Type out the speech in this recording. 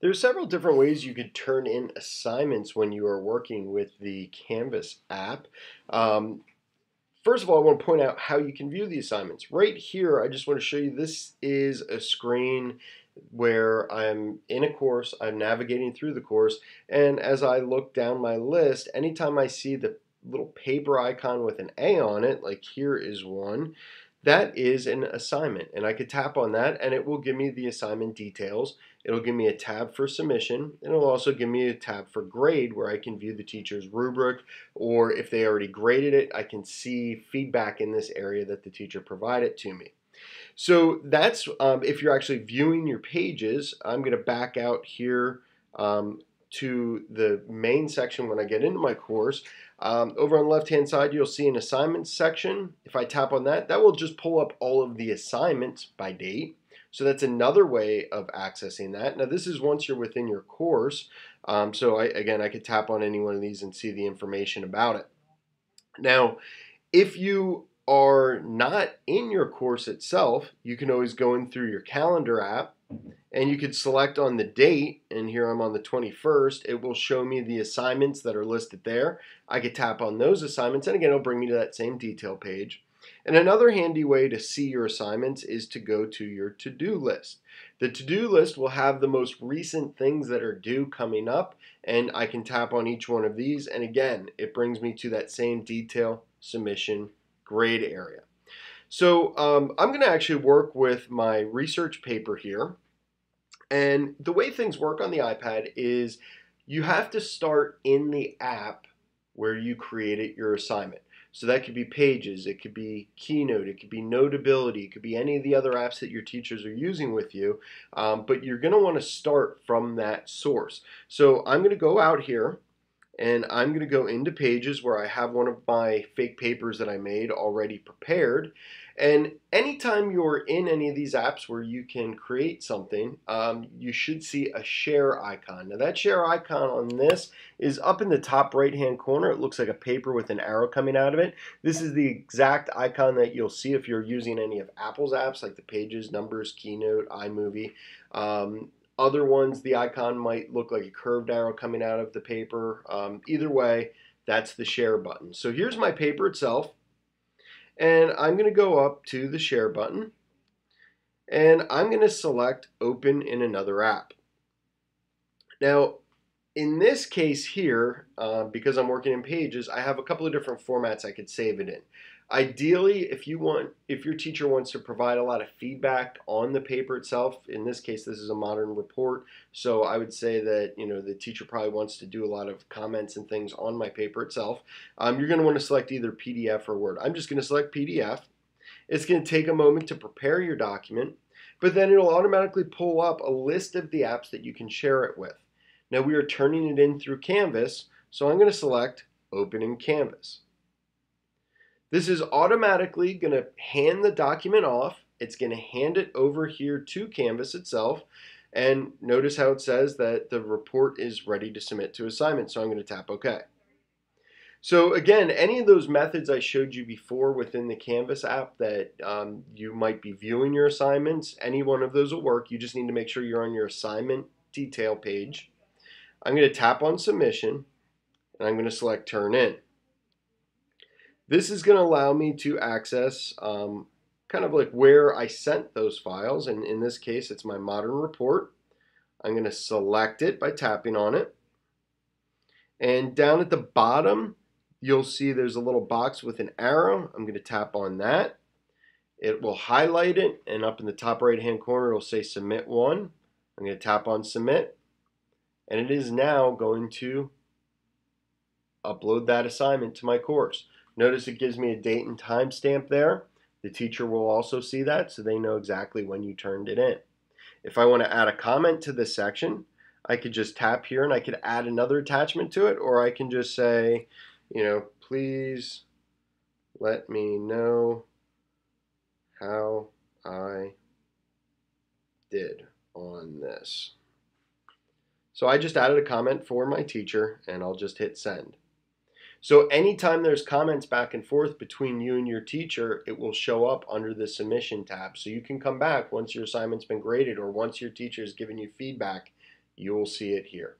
There's several different ways you could turn in assignments when you are working with the Canvas app. Um, First of all, I want to point out how you can view the assignments. Right here, I just want to show you this is a screen where I'm in a course, I'm navigating through the course, and as I look down my list, anytime I see the little paper icon with an A on it, like here is one, that is an assignment. And I could tap on that and it will give me the assignment details. It'll give me a tab for submission, and it'll also give me a tab for grade where I can view the teacher's rubric, or if they already graded it, I can see feedback in this area that the teacher provided to me. So that's if you're actually viewing your pages. I'm going to back out here to the main section when I get into my course. Over on the left hand side, you'll see an assignments section. If I tap on that, that will just pull up all of the assignments by date. So that's another way of accessing that. Now this is once you're within your course. Again, I could tap on any one of these and see the information about it. Now, if you are not in your course itself, you can always go in through your calendar app and you could select on the date, and here I'm on the 21st. It will show me the assignments that are listed there. I could tap on those assignments, and again, it'll bring me to that same detail page. And another handy way to see your assignments is to go to your to-do list. The to-do list will have the most recent things that are due coming up, and I can tap on each one of these, and again, it brings me to that same detail, submission, grade area. So I'm going to actually work with my research paper here. And the way things work on the iPad is you have to start in the app where you created your assignment. So that could be Pages, it could be Keynote, it could be Notability, it could be any of the other apps that your teachers are using with you, but you're going to want to start from that source. So I'm going to go out here and I'm going to go into Pages where I have one of my fake papers that I made already prepared. And anytime you're in any of these apps where you can create something, you should see a share icon. Now that share icon on this is up in the top right hand corner. It looks like a paper with an arrow coming out of it. This is the exact icon that you'll see if you're using any of Apple's apps like the Pages, Numbers, Keynote, iMovie. Other ones, the icon might look like a curved arrow coming out of the paper. Either way, that's the share button. So here's my paper itself. And I'm going to go up to the share button. And I'm going to select open in another app. Now, in this case here, because I'm working in Pages, I have a couple of different formats I could save it in. Ideally, if your teacher wants to provide a lot of feedback on the paper itself, in this case, this is a modern report, so I would say that the teacher probably wants to do a lot of comments and things on my paper itself. You're going to want to select either PDF or Word. I'm just going to select PDF. It's going to take a moment to prepare your document, but then it'll automatically pull up a list of the apps that you can share it with. Now we are turning it in through Canvas, so I'm going to select Open in Canvas. This is automatically going to hand the document off. It's going to hand it over here to Canvas itself. And notice how it says that the report is ready to submit to assignment. So I'm going to tap OK. So again, any of those methods I showed you before within the Canvas app that you might be viewing your assignments, any one of those will work. You just need to make sure you're on your assignment detail page. I'm going to tap on Submission, and I'm going to select Turn In. This is going to allow me to access kind of like where I sent those files, and in this case it's my modern report. I'm going to select it by tapping on it, and down at the bottom you'll see there's a little box with an arrow. I'm going to tap on that. It will highlight it, and up in the top right hand corner it'll say Submit One. I'm going to tap on Submit, and it is now going to upload that assignment to my course. Notice it gives me a date and time stamp there. The teacher will also see that, so they know exactly when you turned it in. If I want to add a comment to this section, I could just tap here and I could add another attachment to it, or I can just say, please let me know how I did on this. So I just added a comment for my teacher, and I'll just hit send. So anytime there's comments back and forth between you and your teacher, it will show up under the submission tab. So you can come back once your assignment's been graded or once your teacher has given you feedback you will see it here.